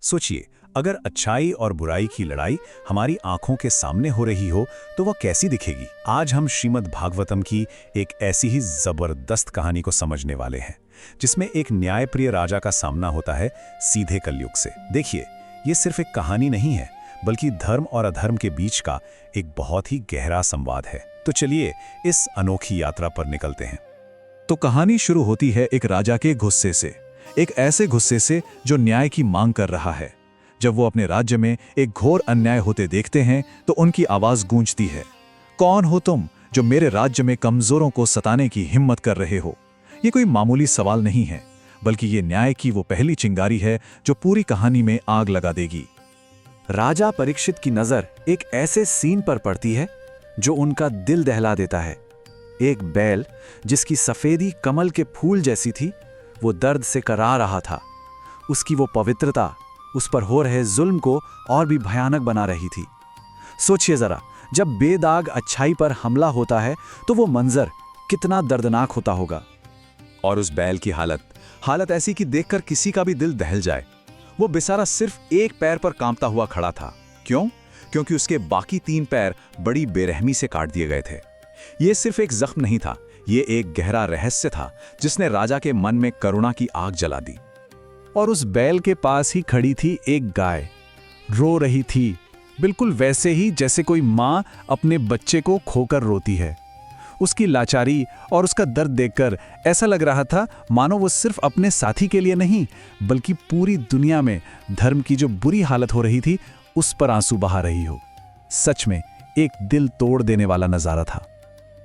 सोचिए, अगर अच्छाई और बुराई की लड़ाई हमारी आंखों के सामने हो रही हो तो वह कैसी दिखेगी। आज हम श्रीमद् भागवतम की एक ऐसी ही जबरदस्त कहानी को समझने वाले हैं, जिसमें एक न्यायप्रिय राजा का सामना होता है सीधे कलयुग से। देखिए, ये सिर्फ एक कहानी नहीं है, बल्कि धर्म और अधर्म के बीच का एक बहुत ही गहरा संवाद है। तो चलिए इस अनोखी यात्रा पर निकलते हैं। तो कहानी शुरू होती है एक राजा के गुस्से से, एक ऐसे गुस्से से जो न्याय की मांग कर रहा है। जब वो अपने राज्य में एक घोर अन्याय होते देखते हैं तो उनकी आवाज गूंजती है, कौन हो तुम जो मेरे राज्य में कमजोरों को सताने की हिम्मत कर रहे हो। ये कोई मामूली सवाल नहीं है, बल्कि ये न्याय की वो पहली चिंगारी है जो पूरी कहानी में आग लगा देगी। राजा परीक्षित की नजर एक ऐसे सीन पर पड़ती है जो उनका दिल दहला देता है। एक बैल जिसकी सफेदी कमल के फूल जैसी थी, वो दर्द से कराह रहा था। उसकी वो पवित्रता उस पर हो रहे जुल्म को और भी भयानक बना रही थी। सोचिए जरा, जब बेदाग अच्छाई पर हमला होता है तो वो मंजर कितना दर्दनाक होता होगा। और उस बैल की हालत ऐसी कि देखकर किसी का भी दिल दहल जाए। वो बेचारा सिर्फ एक पैर पर कांपता हुआ खड़ा था। क्यों? क्योंकि उसके बाकी 3 पैर बड़ी बेरहमी से काट दिए गए थे। ये सिर्फ एक जख्म नहीं था, ये एक गहरा रहस्य था जिसने राजा के मन में करुणा की आग जला दी। और उस बैल के पास ही खड़ी थी एक गाय, रो रही थी, बिल्कुल वैसे ही जैसे कोई माँ अपने बच्चे को खोकर रोती है। उसकी लाचारी और उसका दर्द देखकर ऐसा लग रहा था मानो वो सिर्फ अपने साथी के लिए नहीं, बल्कि पूरी दुनिया में धर्म की जो बुरी हालत हो रही थी उस पर आंसू बहा रही हो। सच में एक दिल तोड़ देने वाला नजारा था।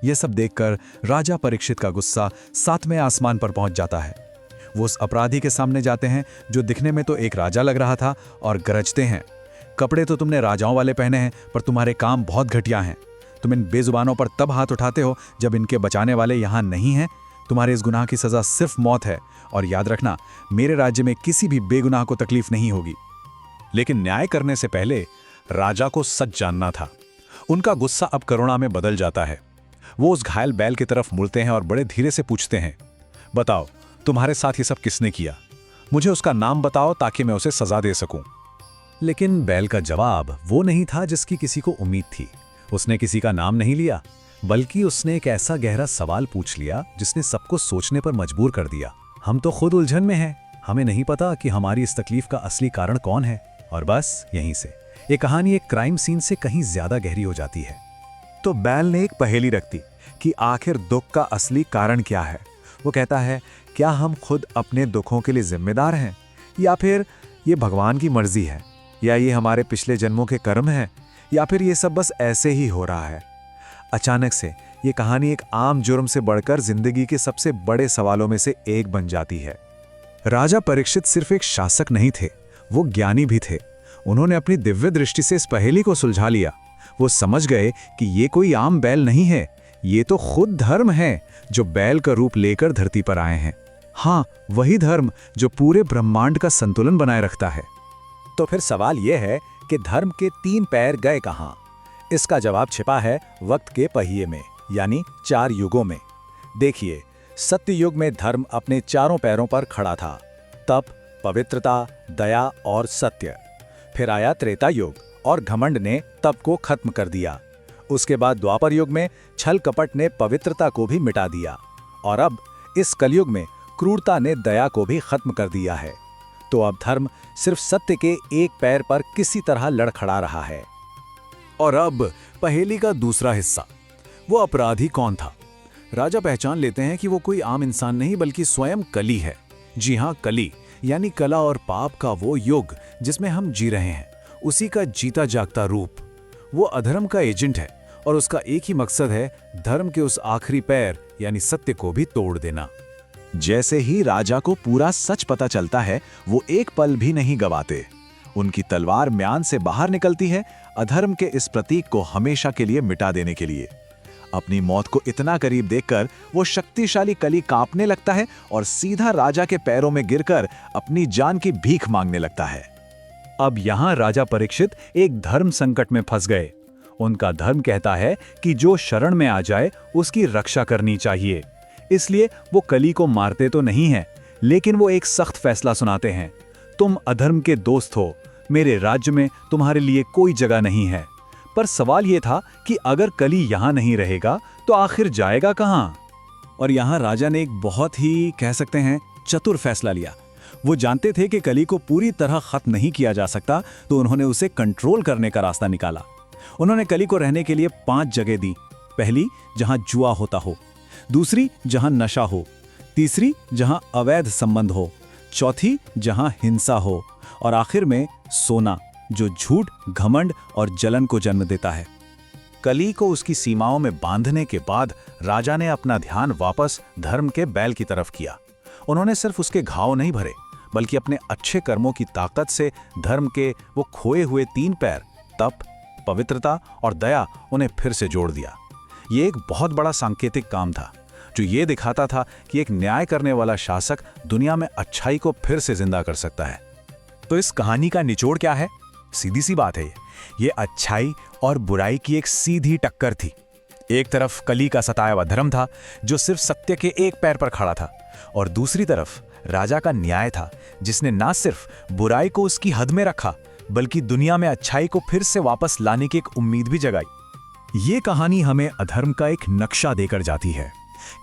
यह सब देखकर राजा परीक्षित का गुस्सा 7वें आसमान पर पहुंच जाता है। वो उस अपराधी के सामने जाते हैं जो दिखने में तो एक राजा लग रहा था, और गरजते हैं, कपड़े तो तुमने राजाओं वाले पहने हैं, पर तुम्हारे काम बहुत घटिया हैं। तुम इन बेजुबानों पर तब हाथ उठाते हो जब इनके बचाने वाले यहाँ नहीं हैं। तुम्हारे इस गुनाह की सजा सिर्फ मौत है, और याद रखना, मेरे राज्य में किसी भी बेगुनाह को तकलीफ नहीं होगी। लेकिन न्याय करने से पहले राजा को सच जानना था। उनका गुस्सा अब करुणा में बदल जाता है। वो उस घायल बैल की तरफ मुड़ते हैं और बड़े धीरे से पूछते हैं, बताओ, तुम्हारे साथ ये सब किसने किया? मुझे उसका नाम बताओ ताकि मैं उसे सजा दे सकूं। लेकिन बैल का जवाब वो नहीं था जिसकी किसी को उम्मीद थी। उसने किसी का नाम नहीं लिया, बल्कि उसने एक ऐसा गहरा सवाल पूछ लिया जिसने सबको सोचने पर मजबूर कर दिया। हम तो खुद उलझन में हैं, हमें नहीं पता कि हमारी इस तकलीफ का असली कारण कौन है। और बस यहीं से ये कहानी एक क्राइम सीन से कहीं ज्यादा गहरी हो जाती है। तो बैल ने एक पहेली रख दी कि आखिर दुख का असली कारण क्या है। वो कहता है, क्या हम खुद अपने दुखों के लिए जिम्मेदार हैं, या फिर ये भगवान की मर्जी है, या ये हमारे पिछले जन्मों के कर्म हैं, या फिर ये सब बस ऐसे ही हो रहा है। अचानक से ये कहानी एक आम जुर्म से बढ़कर जिंदगी के सबसे बड़े सवालों में से एक बन जाती है। राजा परीक्षित सिर्फ एक शासक नहीं थे, वो ज्ञानी भी थे। उन्होंने अपनी दिव्य दृष्टि से इस पहेली को सुलझा लिया। वो समझ गए कि ये कोई आम बैल नहीं है, ये तो खुद धर्म है जो बैल का रूप लेकर धरती पर आए हैं। हाँ, वही धर्म जो पूरे ब्रह्मांड का संतुलन बनाए रखता है। तो फिर सवाल यह है कि धर्म के 3 पैर गए कहां? इसका जवाब छिपा है वक्त के पहिए में, यानी 4 युगों में। देखिए, सत्य युग में धर्म अपने 4 पैरों पर खड़ा था, तप, पवित्रता, दया और सत्य। फिर आया त्रेता युग और घमंड ने तप को खत्म कर दिया। उसके बाद द्वापर युग में छल कपट ने पवित्रता को भी मिटा दिया, और अब इस कलयुग में क्रूरता ने दया को भी खत्म कर दिया है। तो अब धर्म सिर्फ सत्य के एक पैर पर किसी तरह लड़खड़ा रहा है। और अब पहेली का दूसरा हिस्सा, वो अपराधी कौन था? राजा पहचान लेते हैं कि वो कोई आम इंसान नहीं, बल्कि स्वयं कली है। जी हाँ, कली, यानी कला और पाप का वो युग जिसमें हम जी रहे हैं, उसी का जीता जागता रूप। वो अधर्म का एजेंट है, और उसका एक ही मकसद है, धर्म के उस आखिरी पैर यानी सत्य को भी तोड़ देना। जैसे ही राजा को पूरा सच पता चलता है, वो एक पल भी नहीं गवाते। उनकी तलवार म्यान से बाहर निकलती है, अधर्म के इस प्रतीक को हमेशा के लिए मिटा देने के लिए। अपनी मौत को इतना करीब देखकर वो शक्तिशाली कली कांपने लगता है और सीधा राजा के पैरों में गिरकर अपनी जान की भीख मांगने लगता है। अब यहां राजा परीक्षित एक धर्म संकट में फंस गए। उनका धर्म कहता है कि जो शरण में आ जाए उसकी रक्षा करनी चाहिए। इसलिए वो कली को मारते तो नहीं हैं, लेकिन वो एक सख्त फैसला सुनाते हैं, तुम अधर्म के दोस्त हो, मेरे राज्य में तुम्हारे लिए कोई जगह नहीं है। पर सवाल ये था कि अगर कली यहाँ नहीं रहेगा तो आखिर जाएगा कहाँ? और यहाँ राजा ने एक बहुत ही कह सकते हैं चतुर फैसला लिया। वो जानते थे कि कली को पूरी तरह खत्म नहीं किया जा सकता, तो उन्होंने उसे कंट्रोल करने का रास्ता निकाला। उन्होंने कली को रहने के लिए 5 जगह दी। पहली, जहां जुआ होता हो। दूसरी, जहां नशा हो। तीसरी, जहां अवैध संबंध हो। चौथी, जहां हिंसा हो। और आखिर में सोना, जो झूठ, घमंड और जलन को जन्म देता है। कली को उसकी सीमाओं में बांधने के बाद राजा ने अपना ध्यान वापस धर्म के बैल की तरफ किया। उन्होंने सिर्फ उसके घाव नहीं भरे, बल्कि अपने अच्छे कर्मों की ताकत से धर्म के वो खोए हुए 3 पैर, तप, पवित्रता और दया, उन्हें फिर से जोड़ दिया। ये एक बहुत बड़ा सांकेतिक काम था, जो ये दिखाता था कि एक न्याय करने वाला शासक दुनिया में अच्छाई को फिर से जिंदा कर सकता है। तो इस कहानी का निचोड़ क्या है? सीधी सी बात है, ये अच्छाई और बुराई की एक सीधी टक्कर थी। एक तरफ कली का सताया हुआ धर्म था, जो सिर्फ सत्य के एक पैर पर खड़ा था, और दूसरी तरफ राजा का न्याय था, जिसने ना सिर्फ बुराई को उसकी हद में रखा, बल्कि दुनिया में अच्छाई को फिर से वापस लाने की एक उम्मीद भी जगाई। ये कहानी हमें अधर्म का एक नक्शा देकर जाती है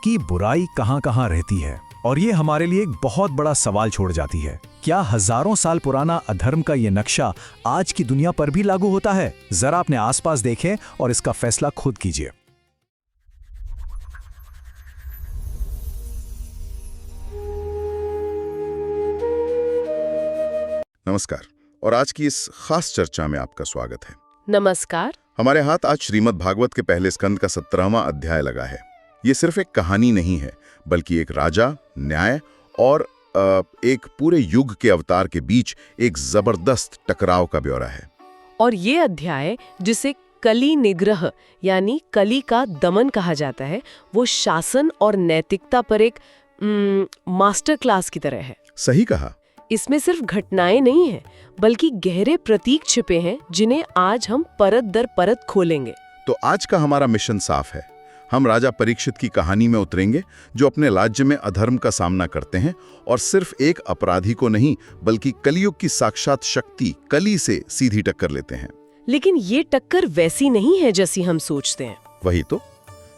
कि बुराई कहां-कहां रहती है, और ये हमारे लिए एक बहुत बड़ा सवाल छोड़ जाती है। क्या हजारों साल पुराना अधर्म का ये नक्शा आज की दुनिया पर भी लागू होता है? जरा अपने आसपास देखें और इसका फैसला खुद कीजिए। नमस्कार, और आज की इस खास चर्चा में आपका स्वागत है। नमस्कार। हमारे हाथ आज श्रीमद् भागवत के पहले स्कंद का 17वां अध्याय लगा है। ये सिर्फ एक कहानी नहीं है, बल्कि एक राजा, न्याय और एक पूरे युग के अवतार के बीच एक जबरदस्त टकराव का ब्यौरा है। और ये अध्याय, जिसे कली निग्रह यानी कली का दमन कहा जाता है, वो शासन और नैतिकता पर एक मास्टर क्लास की तरह है। सही कहा। इसमें सिर्फ घटनाएं नहीं हैं, बल्कि गहरे प्रतीक छिपे हैं, जिन्हें आज हम परत दर परत खोलेंगे। तो आज का हमारा मिशन साफ है। हम राजा परीक्षित की कहानी में उतरेंगे, जो अपने राज्य में अधर्म का सामना करते हैं, और सिर्फ एक अपराधी को नहीं, बल्कि कलियुग की साक्षात शक्ति कली से सीधी टक्कर लेते हैं। लेकिन ये टक्कर वैसी नहीं है जैसी हम सोचते हैं। वही तो।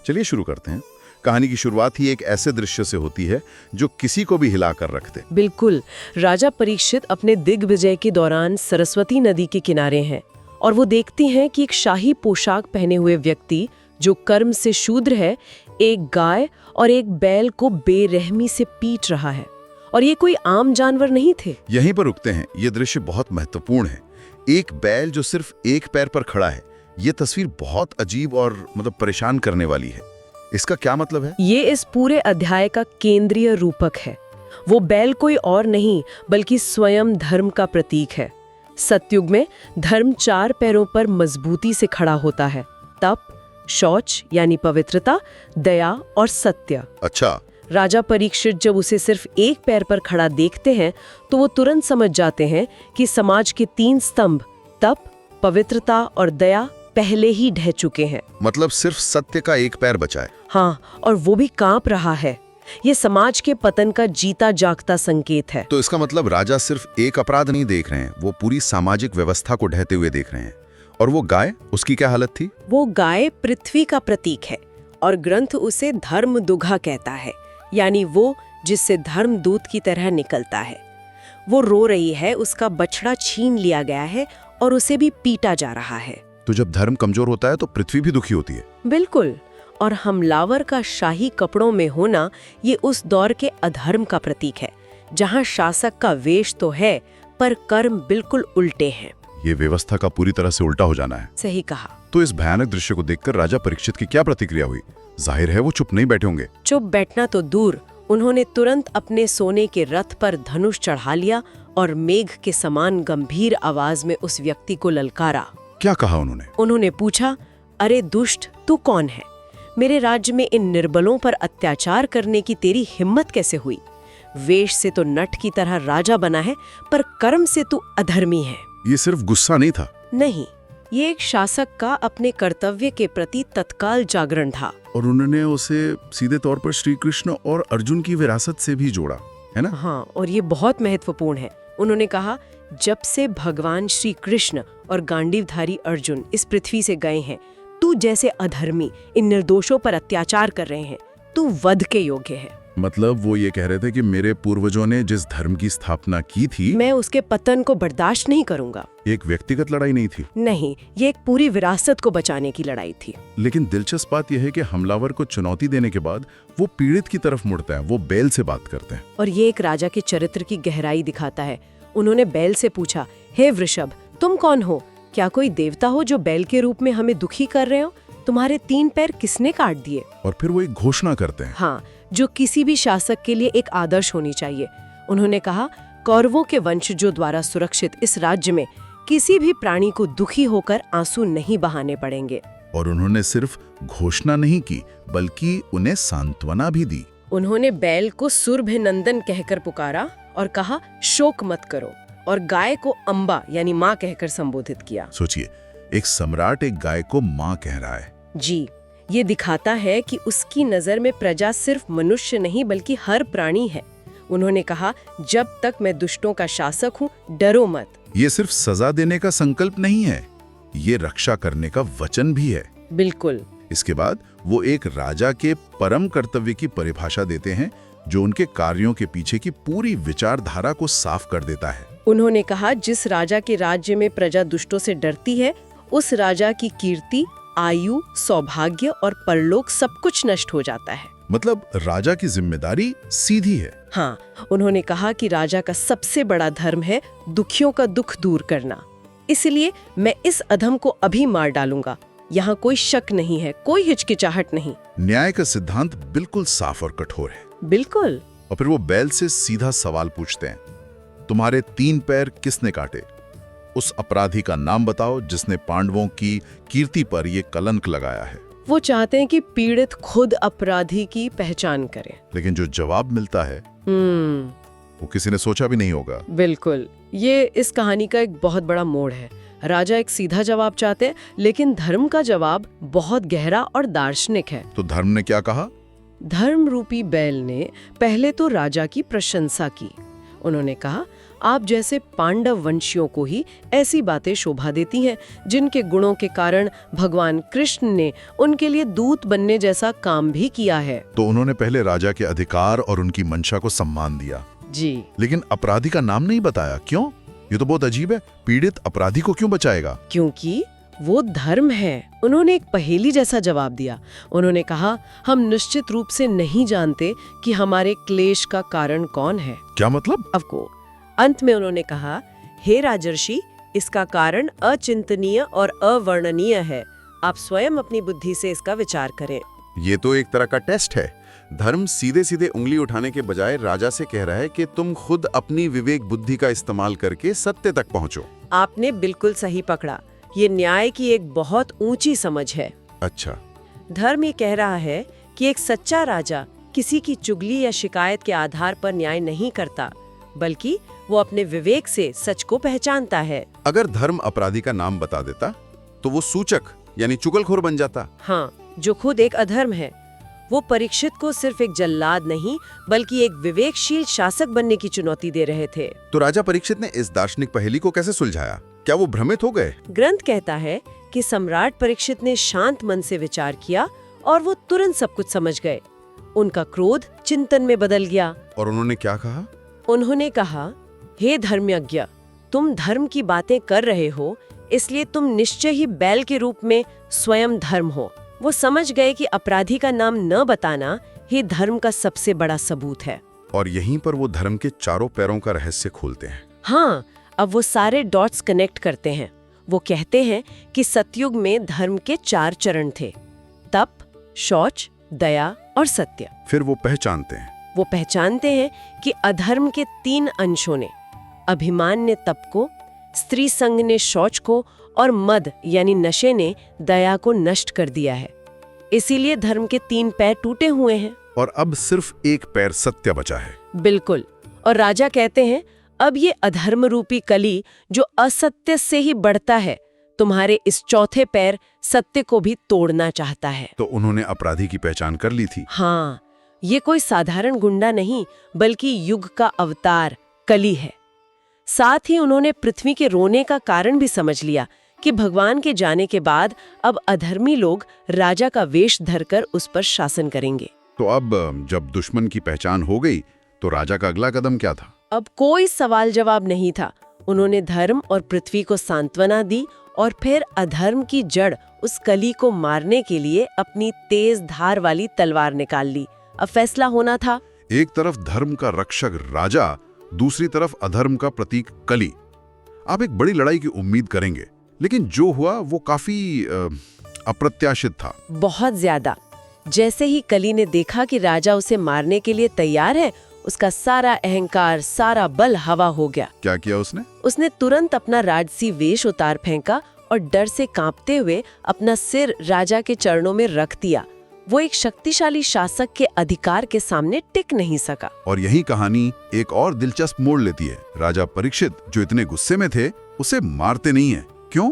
चलिए शुरू करते हैं। कहानी की शुरुआत ही एक ऐसे दृश्य से होती है जो किसी को भी हिला कर रख दे। बिल्कुल। राजा परीक्षित अपने दिग्विजय के दौरान सरस्वती नदी के किनारे हैं, और वो देखते हैं कि एक शाही पोशाक पहने हुए व्यक्ति, जो कर्म से शूद्र है, एक गाय और एक बैल को बेरहमी से पीट रहा है। और ये कोई आम जानवर नहीं थे। यहीं पर रुकते हैं। ये दृश्य बहुत महत्वपूर्ण है। एक बैल जो सिर्फ एक पैर पर खड़ा है, ये तस्वीर बहुत अजीब और परेशान करने वाली है। इसका क्या मतलब है? ये इस पूरे अध्याय का केंद्रीय रूपक है। वो बैल कोई और नहीं, बल्कि स्वयं धर्म का प्रतीक है। सतयुग में धर्म 4 पैरों पर मजबूती से खड़ा होता है: तप, शौच यानी पवित्रता, दया और सत्य। अच्छा। राजा परीक्षित जब उसे सिर्फ एक पैर पर खड़ा देखते हैं, तो वो तुरंत समझ जाते हैं कि समाज के 3 स्तंभ, तप, पवित्रता और दया, पहले ही ढह चुके हैं। मतलब सिर्फ सत्य का एक पैर बचा है। हाँ, और वो भी कांप रहा है। ये समाज के पतन का जीता जागता संकेत है। तो इसका मतलब राजा सिर्फ एक अपराध नहीं देख रहे हैं, वो पूरी सामाजिक व्यवस्था को ढहते हुए देख रहे हैं। और वो गाय, उसकी क्या हालत थी? वो गाय पृथ्वी का प्रतीक है, और ग्रंथ उसे धर्म दुघा कहता है, यानी वो जिससे धर्म दूत की तरह निकलता है। वो रो रही है, उसका बछड़ा छीन लिया गया है और उसे भी पीटा जा रहा है। तो जब धर्म कमजोर होता है तो पृथ्वी भी दुखी होती है। बिल्कुल। और हमलावर का शाही कपड़ों में होना, ये उस दौर के अधर्म का प्रतीक है, जहां शासक का वेश तो है, पर कर्म बिल्कुल उल्टे हैं। ये व्यवस्था का पूरी तरह से उल्टा हो जाना है। सही कहा। तो इस भयानक दृश्य को देखकर राजा परीक्षित की क्या प्रतिक्रिया हुई? जाहिर है वो चुप नहीं बैठे होंगे। चुप बैठना तो दूर, उन्होंने तुरंत अपने सोने के रथ पर धनुष चढ़ा लिया और मेघ के समान गंभीर आवाज में उस व्यक्ति को ललकारा। क्या कहा उन्होंने? उन्होंने पूछा, अरे दुष्ट, तू कौन है? मेरे राज्य में इन निर्बलों पर अत्याचार करने की तेरी हिम्मत कैसे हुई? वेश से तो नट की तरह राजा बना है, पर कर्म से तू अधर्मी है। ये सिर्फ गुस्सा नहीं था। नहीं, ये एक शासक का अपने कर्तव्य के प्रति तत्काल जागरण था। और उन्होंने उसे सीधे तौर पर श्री कृष्ण और अर्जुन की विरासत से भी जोड़ा, है ना? हाँ, और ये बहुत महत्वपूर्ण है। उन्होंने कहा, जब से भगवान श्री कृष्ण और गांडीवधारी अर्जुन इस पृथ्वी से गए हैं, तू जैसे अधर्मी इन निर्दोषों पर अत्याचार कर रहे हैं, तू वध के योग्य है। मतलब वो ये कह रहे थे कि मेरे पूर्वजों ने जिस धर्म की स्थापना की थी, मैं उसके पतन को बर्दाश्त नहीं करूंगा। एक व्यक्तिगत लड़ाई नहीं थी। नहीं, ये एक पूरी विरासत को बचाने की लड़ाई थी। लेकिन दिलचस्प बात यह है कि हमलावर को चुनौती देने के बाद वो पीड़ित की तरफ मुड़ता है, वो बैल से बात करते हैं। और ये एक राजा के चरित्र की गहराई दिखाता है। उन्होंने बैल से पूछा, हे वृषभ, तुम कौन हो? क्या कोई देवता हो जो बैल के रूप में हमें दुखी कर रहे हो? तुम्हारे 3 पैर किसने काट दिए? और फिर वो एक घोषणा करते हैं। हाँ, जो किसी भी शासक के लिए एक आदर्श होनी चाहिए। उन्होंने कहा, कौरवों के वंशजों द्वारा सुरक्षित इस राज्य में किसी भी प्राणी को दुखी होकर आंसू नहीं बहाने पड़ेंगे। और उन्होंने सिर्फ घोषणा नहीं की, बल्कि उन्हें सांत्वना भी दी। उन्होंने बैल को सुरभिनंदन कहकर पुकारा और कहा, शोक मत करो, और गाय को अम्बा यानी माँ कहकर संबोधित किया। सोचिए, एक सम्राट एक गाय को माँ कह रहा है। जी, ये दिखाता है कि उसकी नजर में प्रजा सिर्फ मनुष्य नहीं बल्कि हर प्राणी है। उन्होंने कहा, जब तक मैं दुष्टों का शासक हूँ, डरो मत। ये सिर्फ सजा देने का संकल्प नहीं है, ये रक्षा करने का वचन भी है। बिल्कुल। इसके बाद वो एक राजा के परम कर्तव्य की परिभाषा देते हैं, जो उनके कार्यों के पीछे की पूरी विचारधारा को साफ कर देता है। उन्होंने कहा, जिस राजा के राज्य में प्रजा दुष्टों से डरती है, उस राजा की कीर्ति, आयु, सौभाग्य और परलोक सब कुछ नष्ट हो जाता है। मतलब राजा की जिम्मेदारी सीधी है। हाँ, उन्होंने कहा कि राजा का सबसे बड़ा धर्म है दुखियों का दुख दूर करना। इसलिए मैं इस अधम को अभी मार डालूंगा। यहाँ कोई शक नहीं है, कोई हिचकिचाहट नहीं। न्याय का सिद्धांत बिल्कुल साफ और कठोर है। बिल्कुल। और फिर वो बैल से सीधा सवाल पूछते हैं, तुम्हारे 3 पैर किसने काटे? उस अपराधी का नाम बताओ जिसने पांडवों की कीर्ति पर ये कलंक लगाया है। वो चाहते हैं कि पीड़ित खुद अपराधी की पहचान करे। लेकिन जो जवाब मिलता है वो किसी ने सोचा भी नहीं होगा। बिल्कुल, ये इस कहानी का एक बहुत बड़ा मोड़ है। राजा एक सीधा जवाब चाहते हैं, लेकिन धर्म का जवाब बहुत गहरा और दार्शनिक है। तो धर्म ने क्या कहा? धर्म रूपी बैल ने पहले तो राजा की प्रशंसा की। उन्होंने कहा, आप जैसे पांडव वंशियों को ही ऐसी बातें शोभा देती हैं जिनके गुणों के कारण भगवान कृष्ण ने उनके लिए दूत बनने जैसा काम भी किया है। तो उन्होंने पहले राजा के अधिकार और उनकी मंशा को सम्मान दिया। जी। लेकिन अपराधी का नाम नहीं बताया, क्यों? ये तो बहुत अजीब है। पीड़ित अपराधी को क्यों बचाएगा? क्योंकि वो धर्म है। उन्होंने एक पहेली जैसा जवाब दिया। उन्होंने कहा, हम निश्चित रूप से नहीं जानते कि हमारे क्लेश का कारण कौन है। क्या मतलब? अफको अंत में उन्होंने कहा, हे राजर्षि, इसका कारण अचिंतनीय और अवर्णनीय है। आप स्वयं अपनी बुद्धि से इसका विचार करें। ये तो एक तरह का टेस्ट है। धर्म सीधे सीधे उंगली उठाने के बजाय राजा से कह रहा है कि तुम खुद अपनी विवेक बुद्धि का इस्तेमाल करके सत्य तक पहुंचो। आपने बिल्कुल सही पकड़ा। ये न्याय की एक बहुत ऊंची समझ है। अच्छा। धर्म ये कह रहा है कि एक सच्चा राजा किसी की चुगली या शिकायत के आधार पर न्याय नहीं करता, बल्कि वो अपने विवेक से सच को पहचानता है। अगर धर्म अपराधी का नाम बता देता तो वो सूचक यानी चुगलखोर बन जाता। हाँ, जो खुद एक अधर्म है। वो परीक्षित को सिर्फ एक जल्लाद नहीं बल्कि एक विवेकशील शासक बनने की चुनौती दे रहे थे। तो राजा परीक्षित ने इस दार्शनिक पहेली को कैसे सुलझाया? क्या वो भ्रमित हो गए? ग्रंथ कहता है कि सम्राट परीक्षित ने शांत मन से विचार किया और वो तुरंत सब कुछ समझ गए। उनका क्रोध चिंतन में बदल गया। और उन्होंने क्या कहा? उन्होंने कहा, हे धर्मज्ञ, तुम धर्म की बातें कर रहे हो, इसलिए तुम निश्चय ही बैल के रूप में स्वयं धर्म हो। वो समझ गए कि अपराधी का नाम न बताना ही धर्म का सबसे बड़ा सबूत है। और यहीं पर वो धर्म के चारों पैरों का रहस्य खोलते हैं। हाँ, अब वो सारे डॉट्स कनेक्ट करते हैं। वो कहते हैं कि सतयुग में धर्म के 4 चरण थे: तप, शौच, दया और सत्य। फिर वो पहचानते हैं वो पहचानते हैं कि अधर्म के 3 अंशों ने, अभिमान ने तप को, स्त्री संग ने शौच को और मद यानी नशे ने दया को नष्ट कर दिया है। इसीलिए धर्म के 3 पैर टूटे हुए हैं। और अब सिर्फ एक पैर सत्य बचा है। बिल्कुल। और राजा कहते हैं, अब ये अधर्म रूपी कली जो असत्य से ही बढ़ता है, तुम्हारे इस चौथे पैर सत्य को भी तोड़ना चाहता है। तो उन्होंने अपराधी की पहचान कर ली थी। हाँ, ये कोई साधारण गुंडा नहीं बल्कि युग का अवतार कली है। साथ ही उन्होंने पृथ्वी के रोने का कारण भी समझ लिया कि भगवान के जाने के बाद अब अधर्मी लोग राजा का वेश धरकर उस पर शासन करेंगे। तो अब जब दुश्मन की पहचान हो गई तो राजा का अगला कदम क्या था? अब कोई सवाल जवाब नहीं था। उन्होंने धर्म और पृथ्वी को सांत्वना दी और फिर अधर्म की जड़ उस कली को मारने के लिए अपनी तेज धार वाली तलवार निकाल ली। अब फैसला होना था। एक तरफ धर्म का रक्षक राजा, दूसरी तरफ अधर्म का प्रतीक कली। आप एक बड़ी लड़ाई की उम्मीद करेंगे, लेकिन जो हुआ वो काफी अप्रत्याशित था। बहुत ज्यादा। जैसे ही कली ने देखा कि राजा उसे मारने के लिए तैयार है, उसका सारा अहंकार, सारा बल हवा हो गया। क्या किया उसने? उसने तुरंत अपना राजसी वेश उतार फेंका और डर से कांपते हुए अपना सिर राजा के चरणों में रख दिया। वो एक शक्तिशाली शासक के अधिकार के सामने टिक नहीं सका। और यही कहानी एक और दिलचस्प मोड़ लेती है। राजा परीक्षित जो इतने गुस्से में थे, उसे मारते नहीं है। क्यों?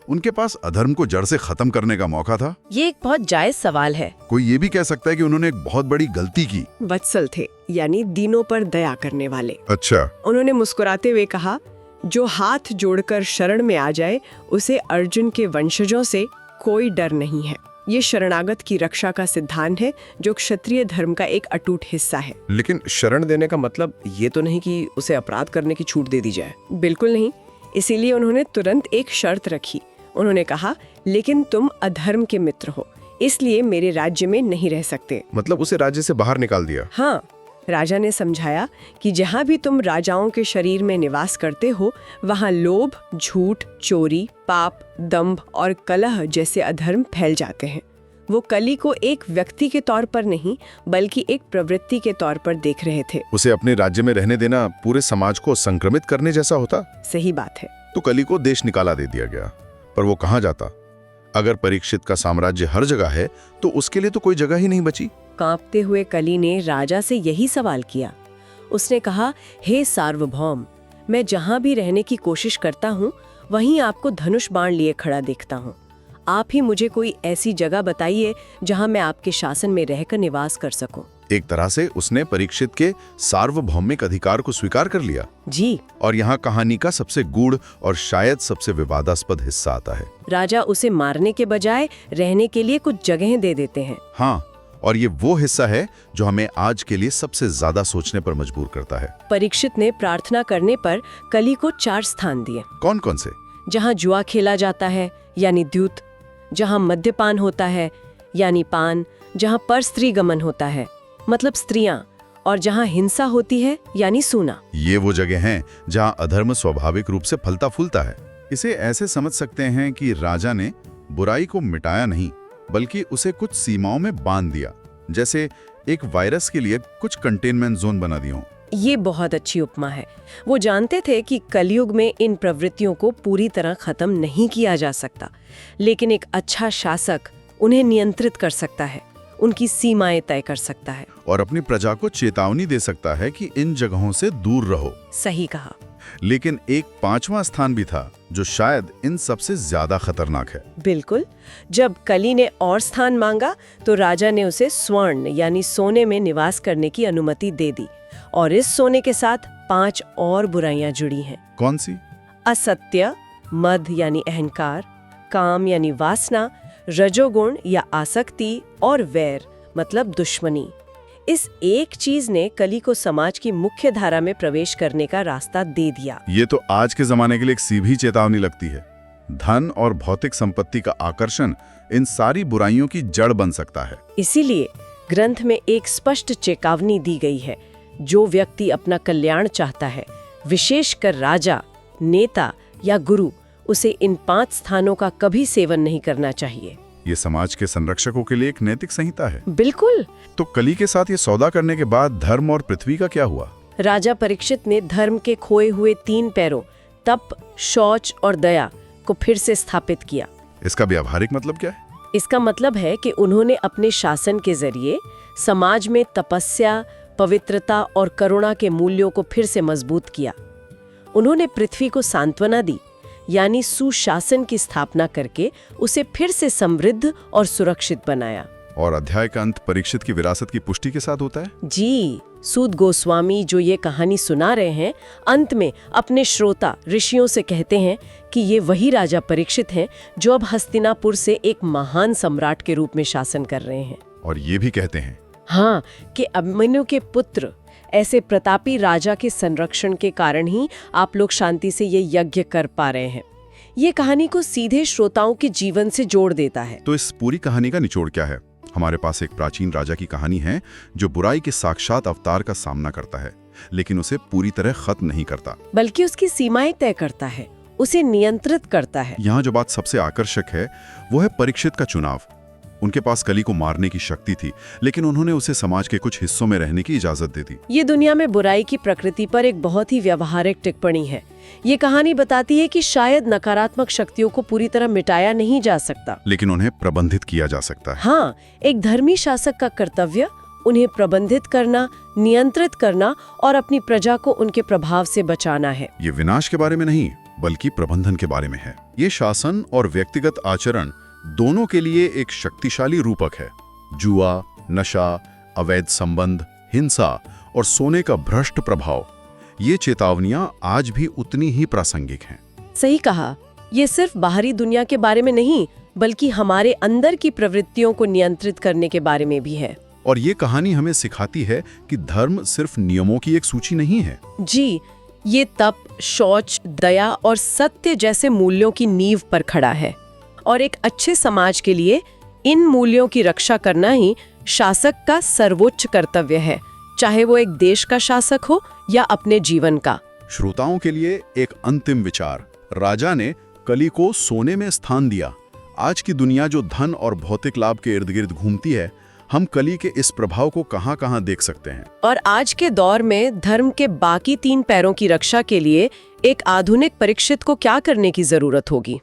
उनके पास अधर्म को जड़ से खत्म करने का मौका था। ये एक बहुत जायज सवाल है। कोई ये भी कह सकता है कि उन्होंने एक बहुत बड़ी गलती की। वत्सल थे, यानी दीनों पर दया करने वाले। अच्छा। उन्होंने मुस्कुराते हुए कहा, जो हाथ जोड़कर शरण में आ जाए उसे अर्जुन के वंशजों से कोई डर नहीं है। ये शरणागत की रक्षा का सिद्धांत है जो क्षत्रिय धर्म का एक अटूट हिस्सा है। लेकिन शरण देने का मतलब ये तो नहीं कि उसे अपराध करने की छूट दे दी जाए। बिल्कुल नहीं। इसीलिए उन्होंने तुरंत एक शर्त रखी। उन्होंने कहा, लेकिन तुम अधर्म के मित्र हो, इसलिए मेरे राज्य में नहीं रह सकते। मतलब उसे राज्य से बाहर निकाल दिया। हाँ, राजा ने समझाया कि जहाँ भी तुम राजाओं के शरीर में निवास करते हो, वहाँ लोभ, झूठ, चोरी, पाप, दंभ और कलह जैसे अधर्म फैल जाते हैं। वो कली को एक व्यक्ति के तौर पर नहीं, बल्कि एक प्रवृत्ति के तौर पर देख रहे थे। उसे अपने राज्य में रहने देना पूरे समाज को संक्रमित करने जैसा होता। सही बात है। तो कली को देश निकाला दे दिया गया, पर वो कहाँ जाता? अगर परीक्षित का साम्राज्य हर जगह है तो उसके लिए तो कोई जगह ही नहीं बची। कांपते हुए कली ने राजा से यही सवाल किया। उसने कहा, हे सार्वभौम, मैं जहां भी रहने की कोशिश करता हूँ वहीं आपको धनुष बाण लिए खड़ा देखता हूँ। आप ही मुझे कोई ऐसी जगह बताइए जहां मैं आपके शासन में रहकर निवास कर सकूं। एक तरह से उसने परीक्षित के सार्वभौमिक अधिकार को स्वीकार कर लिया। जी। और यहाँ कहानी का सबसे गूढ़ और शायद सबसे विवादास्पद हिस्सा आता है। राजा उसे मारने के बजाय रहने के लिए कुछ जगहें दे देते हैं। हाँ, और ये वो हिस्सा है जो हमें आज के लिए सबसे ज्यादा सोचने पर मजबूर करता है। परीक्षित ने प्रार्थना करने पर कली को 4 स्थान दिए। कौन कौन से? जहाँ जुआ खेला जाता है यानी द्यूत, जहाँ मद्यपान होता है यानी पान, जहाँ पर स्त्री गमन होता है मतलब स्त्रियां, और जहाँ हिंसा होती है यानी सूना। ये वो जगह हैं जहाँ अधर्म स्वाभाविक रूप से फलता फूलता है। इसे ऐसे समझ सकते हैं कि राजा ने बुराई को मिटाया नहीं, बल्कि उसे कुछ सीमाओं में बांध दिया, जैसे एक वायरस के लिए कुछ कंटेनमेंट जोन बना दिए हों। ये बहुत अच्छी उपमा है। वो जानते थे कि कलयुग में इन प्रवृत्तियों को पूरी तरह खत्म नहीं किया जा सकता, लेकिन एक अच्छा शासक उन्हें नियंत्रित कर सकता है, उनकी सीमाएं तय कर सकता है और अपनी प्रजा को चेतावनी दे सकता है कि इन जगहों से दूर रहो। सही कहा। लेकिन एक 5वां स्थान भी था जो शायद इन सबसे ज्यादा खतरनाक है। बिल्कुल। जब कली ने और स्थान मांगा तो राजा ने उसे स्वर्ण यानी सोने में निवास करने की अनुमति दे दी, और इस सोने के साथ 5 और बुराइयां जुड़ी हैं। कौन सी? असत्य, मद यानी अहंकार, काम यानी वासना, रजोगुण या आसक्ति, और वैर मतलब दुश्मनी। इस एक चीज ने कली को समाज की मुख्य धारा में प्रवेश करने का रास्ता दे दिया। ये तो आज के जमाने के लिए एक सीधी चेतावनी लगती है। धन और भौतिक संपत्ति का आकर्षण इन सारी बुराइयों की जड़ बन सकता है। इसीलिए ग्रंथ में एक स्पष्ट चेतावनी दी गई है। जो व्यक्ति अपना कल्याण चाहता है, विशेषकर राजा, नेता या गुरु, उसे इन 5 स्थानों का कभी सेवन नहीं करना चाहिए। ये समाज के संरक्षकों के लिए एक नैतिक संहिता है। बिल्कुल। तो कली के साथ ये सौदा करने के बाद धर्म और पृथ्वी का क्या हुआ? राजा परीक्षित ने धर्म के खोए हुए 3 पैरों तप, शौच और दया को फिर से स्थापित किया। इसका व्यावहारिक मतलब क्या है? इसका मतलब है कि उन्होंने अपने शासन के जरिए समाज में तपस्या, पवित्रता और करुणा के मूल्यों को फिर से मजबूत किया। उन्होंने पृथ्वी को सांत्वना दी, यानी सुशासन की स्थापना करके उसे फिर से समृद्ध और सुरक्षित बनाया। और अध्याय का अंत परीक्षित की विरासत की पुष्टि के साथ होता है। जी, सूत गोस्वामी जो ये कहानी सुना रहे हैं, अंत में अपने श्रोता ऋषियों से कहते हैं कि ये वही राजा परीक्षित हैं जो अब हस्तिनापुर से एक महान सम्राट के रूप में शासन कर रहे हैं। और ये भी कहते हैं हाँ, कि अभिमन्यु के पुत्र ऐसे प्रतापी राजा के संरक्षण के कारण ही आप लोग शांति से ये यज्ञ कर पा रहे हैं। ये कहानी को सीधे श्रोताओं के जीवन से जोड़ देता है। तो इस पूरी कहानी का निचोड़ क्या है? हमारे पास एक प्राचीन राजा की कहानी है जो बुराई के साक्षात अवतार का सामना करता है, लेकिन उसे पूरी तरह खत्म नहीं करता, बल्कि उसकी सीमाएं तय करता है, उसे नियंत्रित करता है। यहाँ जो बात सबसे आकर्षक है वो है परीक्षित का चुनाव। उनके पास कली को मारने की शक्ति थी, लेकिन उन्होंने उसे समाज के कुछ हिस्सों में रहने की इजाजत दे दी। ये दुनिया में बुराई की प्रकृति पर एक बहुत ही व्यवहारिक टिप्पणी है। ये कहानी बताती है कि शायद नकारात्मक शक्तियों को पूरी तरह मिटाया नहीं जा सकता, लेकिन उन्हें प्रबंधित किया जा सकता है। हाँ, एक धर्मी शासक का कर्तव्य उन्हें प्रबंधित करना, नियंत्रित करना और अपनी प्रजा को उनके प्रभाव से बचाना है। ये विनाश के बारे में नहीं, बल्कि प्रबंधन के बारे में है। ये शासन और व्यक्तिगत आचरण दोनों के लिए एक शक्तिशाली रूपक है। जुआ, नशा, अवैध संबंध, हिंसा और सोने का भ्रष्ट प्रभाव, ये चेतावनियां आज भी उतनी ही प्रासंगिक हैं। सही कहा, ये सिर्फ बाहरी दुनिया के बारे में नहीं, बल्कि हमारे अंदर की प्रवृत्तियों को नियंत्रित करने के बारे में भी है। और ये कहानी हमें सिखाती है कि धर्म सिर्फ नियमों की एक सूची नहीं है। जी, ये तप, शौच, दया और सत्य जैसे मूल्यों की नींव पर खड़ा है। और एक अच्छे समाज के लिए इन मूल्यों की रक्षा करना ही शासक का सर्वोच्च कर्तव्य है, चाहे वो एक देश का शासक हो या अपने जीवन का। श्रोताओं के लिए एक अंतिम विचार। राजा ने कली को सोने में स्थान दिया। आज की दुनिया जो धन और भौतिक लाभ के इर्द गिर्द घूमती है, हम कली के इस प्रभाव को कहां-कहां देख सकते हैं। और आज के दौर में धर्म के बाकी 3 पैरों की रक्षा के लिए एक आधुनिक परीक्षित को क्या करने की जरूरत होगी?